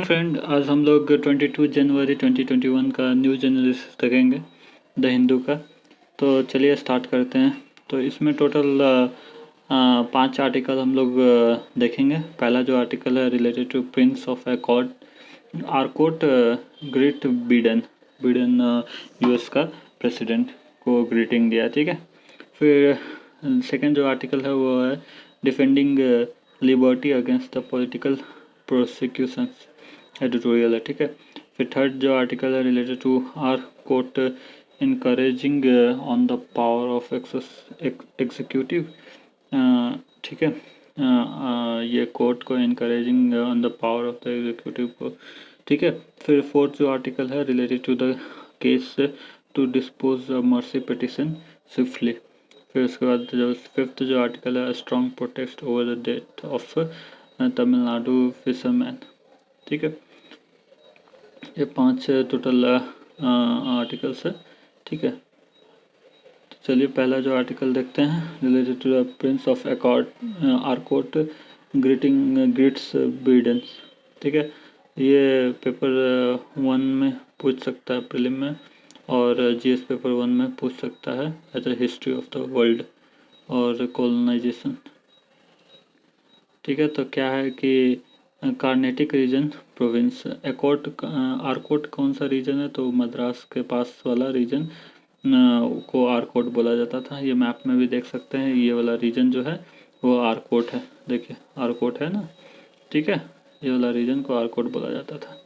Friend, आज हम लोग 22 जनवरी 2021 का न्यूज़ एनालिसिस देखेंगे द हिंदू का। तो चलिए स्टार्ट करते हैं। तो इसमें टोटल 5 आर्टिकल हम लोग देखेंगे। पहला जो आर्टिकल है related to prince of Arcot great Biden US का प्रेसिडेंट को ग्रीटिंग दिया, ठीक है। फिर सेकंड जो आर्टिकल है वो है defending liberty against the political prosecutions, editorial है, ठीक है। फिर थर्ड जो आर्टिकल है related to our court encouraging on the power of executive, ठीक है। ये कोर्ट को encouraging on the power of the executive को, ठीक है। फिर फोर्थ जो आर्टिकल है related to the case to dispose mercy petition swiftly. फिर उसके बाद जो फिफ्थ जो आर्टिकल है strong protest over the death of Tamil Nadu fisherman, ठीक है। ये 5 टोटल आर्टिकल्स है, ठीक है। तो चलिए पहला जो आर्टिकल देखते हैं related to the prince of Arcot greets biddens, ठीक है। ये पेपर 1 में पूछ सकता है प्रीलिम में, और जीएस पेपर 1 में पूछ सकता है as a history of the world और कॉलोनाइजेशन, ठीक है। तो क्या है कि कार्नेटिक रीजन प्रोविंस आरकोट कौन सा रीजन है, तो मद्रास के पास वाला रीजन को आरकोट बोला जाता था। ये मैप में भी देख सकते हैं, ये वाला रीजन जो है वो आरकोट है, देखिए आरकोट है ना, ठीक है। ये वाला रीजन को आरकोट बोला जाता था।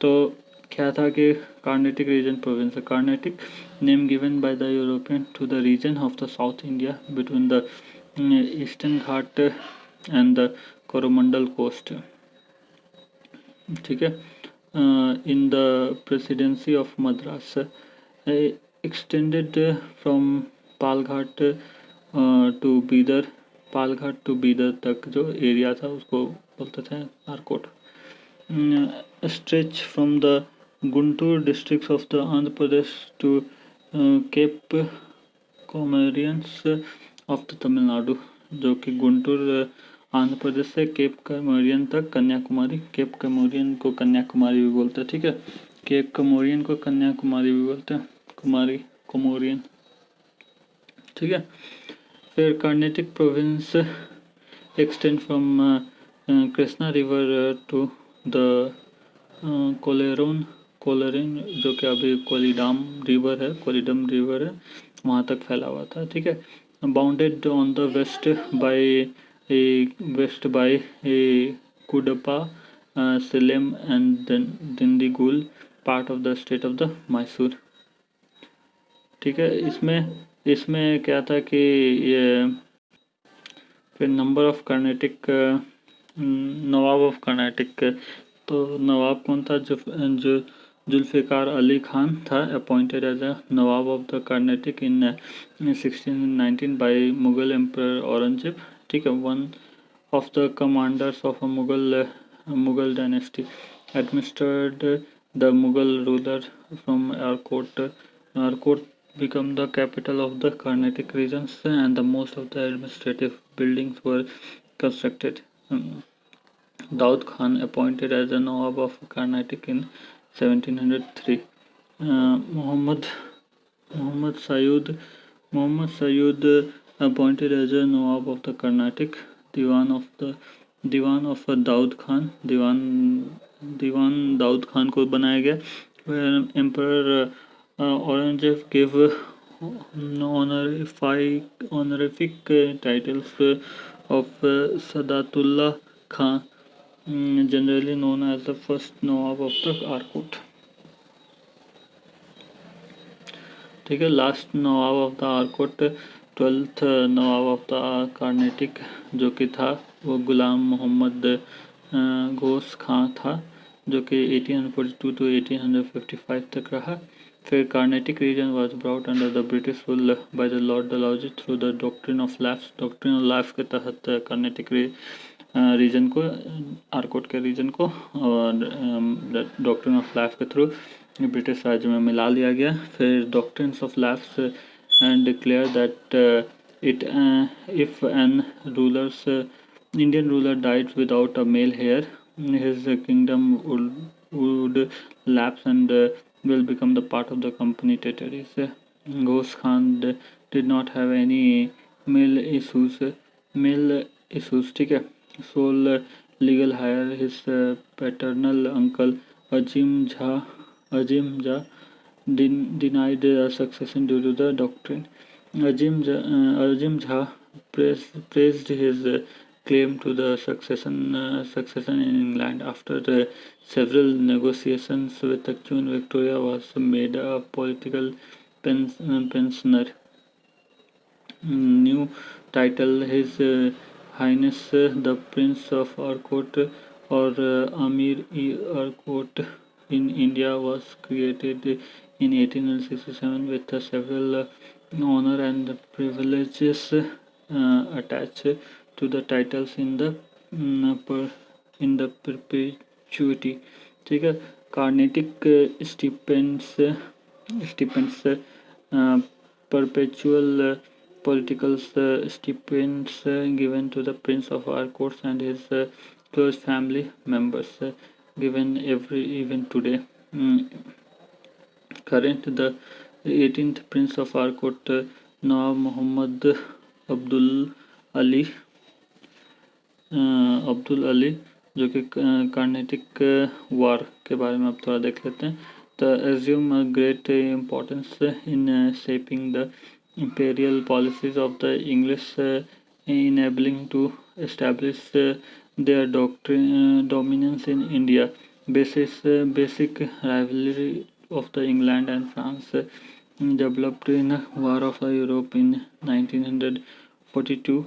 तो क्या था कि Carnatic region province, Carnatic name given by the European to the region of the South India between the Eastern Ghat and the Coromandel coast, ठीक है। In the presidency of Madras extended from Palghat to Bidar तक जो एरिया था उसको बोलते थे Arcot. Stretch from the Guntur district of the Andhra Pradesh to Cape Comorins of the Tamil Nadu, जो कि गुंटूर आंध्र प्रदेश से केप कमोरियन तक कन्याकुमारी, केप कमोरियन को कन्याकुमारी भी बोलते हैं, ठीक है। केप कमोरियन को कन्याकुमारी भी बोलते हैं, कमोरियन, ठीक है। फिर Karnataka province extend from Krishna river to the Coleroon, जो कि अभी कोलिडम रिवर है, वहाँ तक फैला हुआ था, ठीक है। Bounded on the west by Cuddapah, Salem and Dindigul, part of the state of the Mysore, ठीक है। इसमें क्या था कि ये फिर number of Carnatic Nawab of Carnatic, तो नवाब कौन था, जो जुल्फ़िकार अली खान था, appointed as a Nawab of the Carnatic in 1619 by Mughal emperor Aurangzeb, ठीक है। One of the commanders of a Mughal dynasty administered the Mughal ruler from Arcot became the capital of the Carnatic regions, and the most of the administrative buildings were constructed. Daud Khan appointed as the Nawab of Carnatic in 1703. Muhammad Sayyid appointed as a Nawab of the Carnatic. Dewan of Daud Khan, Dewan Daud Khan को बनाया गया। Emperor Aurangzeb give honorific titles of Saadatullah Khan, generally known as the first Nawab of the Arcot, ठीक है। Last Nawab of the Arcot, 12th Nawab of the Carnatic जो कि था वो गुलाम मोहम्मद घोष खां था, जो कि 1842 टू 1855 तक रहा। फिर Carnatic region was brought under the British rule by the lord Dalhousie through the doctrine of life के तहत कार्नेटिक रीजन को, आरकोट के रीजन को डॉक्ट्रिन ऑफ लाइफ के थ्रू ब्रिटिश राज्य में मिला लिया गया। फिर doctrines of life and declare that if an Indian ruler died without a male heir, his kingdom would lapse and will become the part of the company territories. Ghost Khan did not have any male issues ठीक है. Sole legal heir, his paternal uncle Azim Jah denied succession due to the doctrine. Azim Jah praised his claim to the succession in England. After several negotiations with Queen Victoria was made a political pensioner. New title, His Highness the Prince of Arcot or Amir-e-Arcot in India, was created in 1867 with several honor and privileges attached to the titles in the perpetuity. ठीक है. Carnatic stipends perpetual political stipends given to the Prince of Arcot and his close family members, given even today. Current the 18th Prince of Arcot, Nawab Muhammad Abdul Ali जो कि कार्नेटिक वार के बारे में अब थोड़ा देख लेते हैं. The assume a great importance in shaping the imperial policies of the English, enabling to establish their dominance in India. Basic rivalry of the England and France developed in War of Europe in 1942.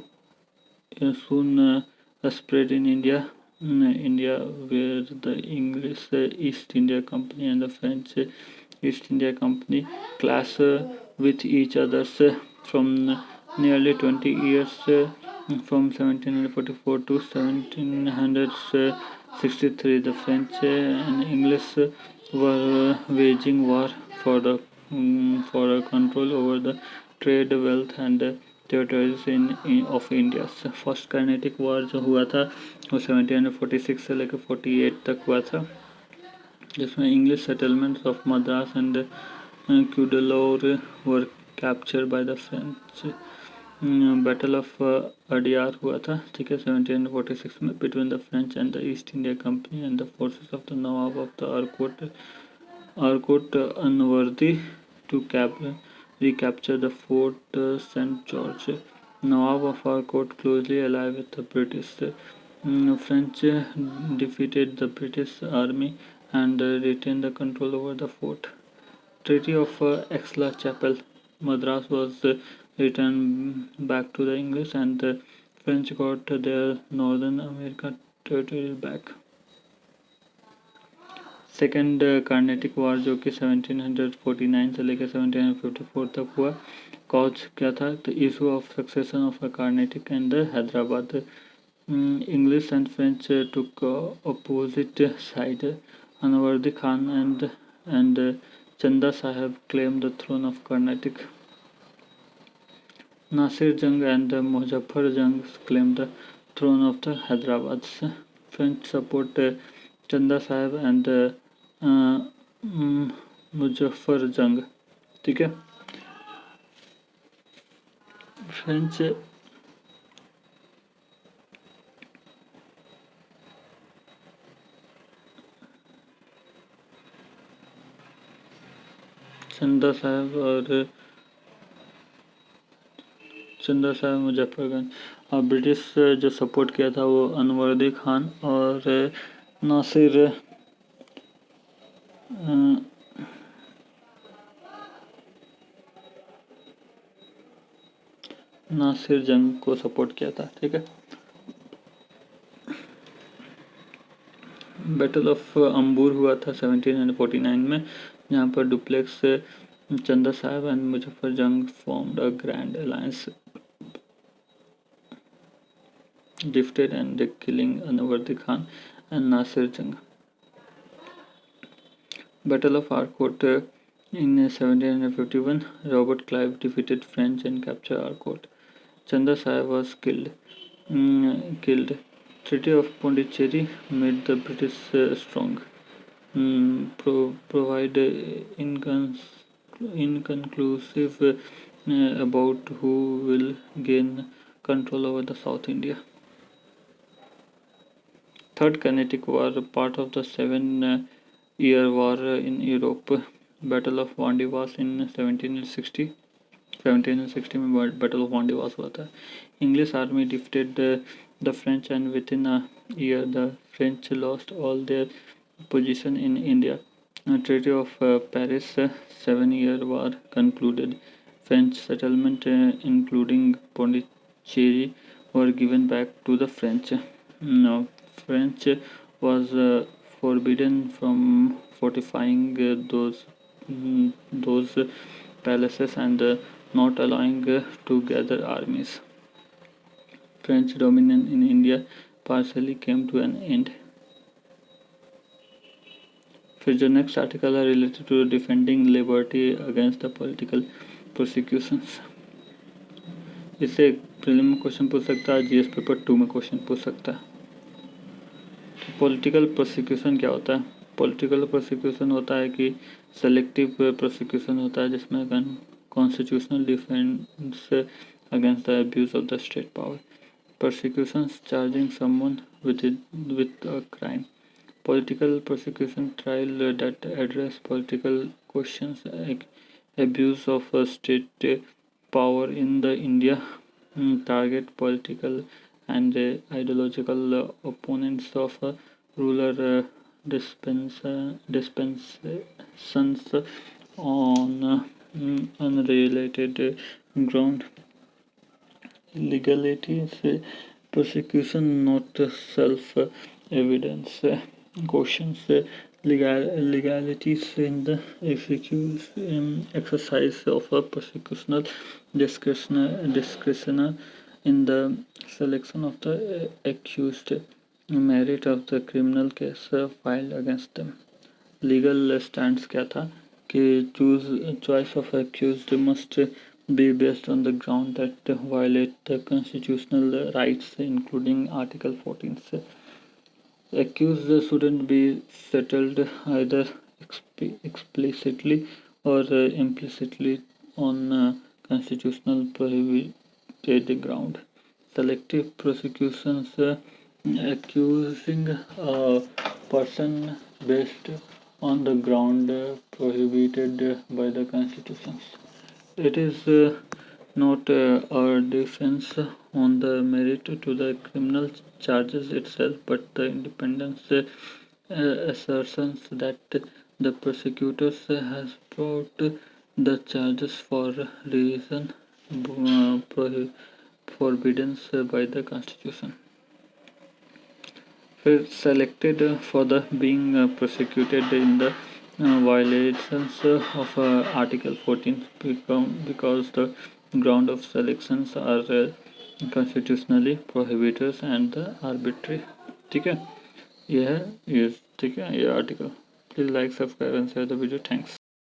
Soon spread in India, where the English East India Company and the French East India Company clash with each other from nearly 20 years, from 1744 to 1763. The French and English were waging war for for control over the trade, wealth and territories of India. First Carnatic war जो हुआ था वो 1746 से लेकर 48 तक हुआ था, जिसमें English settlements of Madras and Cuddalore were captured by the French. Battle of Adyar हुआ था, ठीक है, 1746 में, between the French and the East India Company and the forces of the Nawab of the Arcot unworthy to recapture the Fort St. George. Nawab of Arcot, closely allied with the British. French defeated the British army and retained the control over the fort. Treaty of Aix-la-Chapelle. Madras was returned back to the English and the French got their northern America territory back. Second Carnatic war जो कि 1749 से लेकर 1754 तक हुआ. Cause क्या था? The issue of succession of a Carnatic and Hyderabad. English and French took opposite side. Anwardi Khan and Chanda Sahib claim the throne of Carnatic. Nasir Jung and Muzaffar Jung claim the throne of the Hyderabad. French support Chanda Sahib and Muzaffar जंग, ठीक है. फ्रेंच चंदा साहब मुजफ्फरगंज. और ब्रिटिश जो सपोर्ट किया था वो अनवर्दी खान और नासिर जंग को सपोर्ट किया था, ठीक है. बैटल ऑफ अंबूर हुआ था 1749 में, जहाँ पर डुप्लेक्स चंदा साहब एंड मुजफ्फर जंग formed a grand alliance, defeated and killing Anwardi Khan and Nasir Jang. Battle of Arcot in 1751. Robert Clive defeated French and captured Arcot. Chanda Sahib was killed. Treaty of Pondicherry made the British strong, provide inconclusive about who will gain control over the South India. Third Carnatic War, part of the 7-year war in Europe. Battle of Vandivas in 1760. 1760 में battle of Wandiwash हुआ था. English army defeated the French, and within a year the French lost all their position in India. Treaty of Paris, 7-year war concluded. French settlement, including Pondicherry, were given back to the French. Now, French was forbidden from fortifying those palaces and not allowing to gather armies. French dominance in India partially came to an end. फिर जो next article है related to defending liberty against the political prosecutions. इससे prelim में question पूछ सकता है, GS paper 2 में question पूछ सकता है. तो पॉलिटिकल प्रोसिक्यूशन क्या होता है? पॉलिटिकल प्रोसिक्यूशन होता है कि सेलेक्टिव प्रोसिक्यूशन होता है जिसमें constitutional defence against the abuse of the state power. Persecutions charging someone with a crime. Political prosecution trial that address political questions, abuse of state power in the India, target political and ideological opponents of ruler dispensations on unrelated ground. Legality is prosecution, not self-evidence. Questions legalities in the exercise of a prosecutorial discretion in the selection of the accused, merit of the criminal case filed against them. Legal stands क्या था कि choice of accused must be based on the ground that violate the constitutional rights, including Article 14. Accused shouldn't be settled either explicitly or implicitly on constitutional prohibited ground. Selective prosecutions, accusing a person based on the ground prohibited by the constitutions. It is not a defense on the merit to the criminal charges itself, but the independent assertions that the prosecutors has brought the charges for reason forbidden by the constitution. Were selected for the being prosecuted in the violations of Article 14 because the ground of selections are constitutionally prohibited and arbitrary. ठीक है, ये है ये ठीक है ये article. Please like, subscribe and share the video. Thanks.